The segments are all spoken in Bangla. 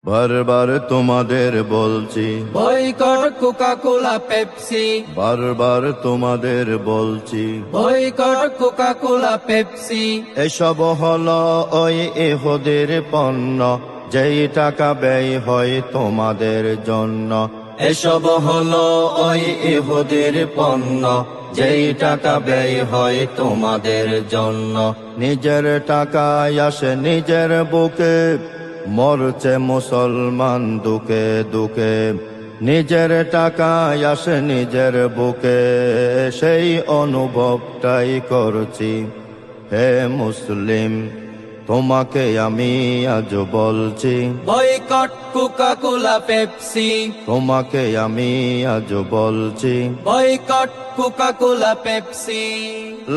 বারবার তোমাদের বলছি, বয়কট কোকা কোলা পেপসি। বারবার তোমাদের বলছি, বয়কট কোকা কোলা পেপসি। এসব হলো ওই ইহুদির পণ্য, যেই টাকা ব্যয় হয় তোমাদের জন্য। এসব হলো ওই ইহুদির পণ্য, যেই টাকা ব্যয় হয় তোমাদের জন্য। নিজের টাকায় আসে নিজের বুকে, মরছে মুসলমান দুকে দুকে। নিজের টাকায় আসে নিজের বুকে, সেই অনুভবটাই করছি। হে মুসলিম, তোমাকে আমি আজ বলছি, বয়কট কোকা কোলা পেপসি। তোমাকে আমি আজ বলছি। Boycott Coca Cola Pepsi.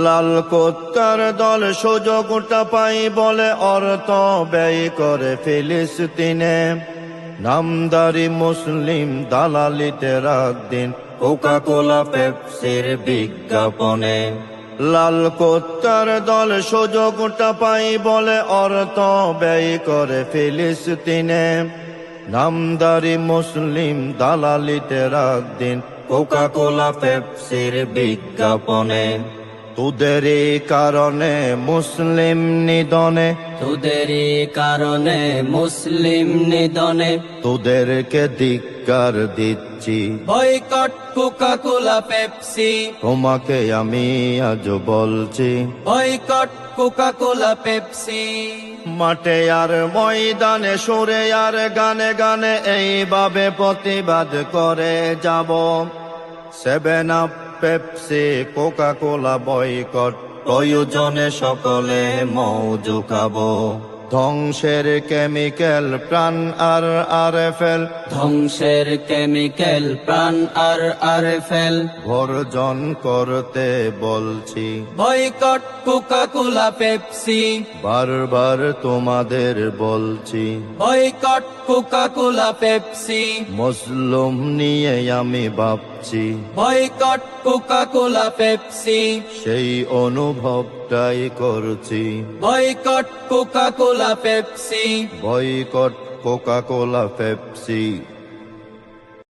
লাল কুত্তার দল সুযোগটা পাই বলে অর্থ ব্যয় করে ফিলিস্তিনে। নামদারি মুসলিম দালালিতে রাত দিন কোকা কোলা পেপসির বিজ্ঞাপনে। লাল কুত্তার দল সুযোগটা পাই বলে অর্থ ব্যয় করে ফিলিস্তিনে। নামদারি মুসলিম দালালিতে রাত দিন কোকা কোলা পেপসির বিজ্ঞাপনে। তোদেরই কারণে মুসলিম নিধনে, তোদেরই কারণে মুসলিম নিধনে। তোদেরকে ধিক্কার দিচ্ছি। Boycott Coca Cola Pepsi. তোমাকে আমি আজ বলছি, বয়কট কোকা কোলা পেপসি। মাঠে আর ময়দানে সুরে আর গানে গানে এইভাবে প্রতিবাদ করে যাব। 7 up, Pepsi, Coca Cola boycott, প্রয়োজনে সকলে মৌজু খাবো। ধ্বংসের কেমিক্যাল প্রাণ আর ফেল, ধ্বংসের কেমিক্যাল প্রাণ আর ফেল। বর্জন করতে বলছি। Boycott Coca Cola Pepsi. বারবার তোমাদের বলছি, বয়কট কোকা কোলা পেপসি। মুসলিম নিয়ে আমি ভাবছি। Boycott Coca Cola Pepsi. সেই অনুভবটাই করছি। Boycott Coca Cola Pepsi. Boycott Coca Cola Pepsi.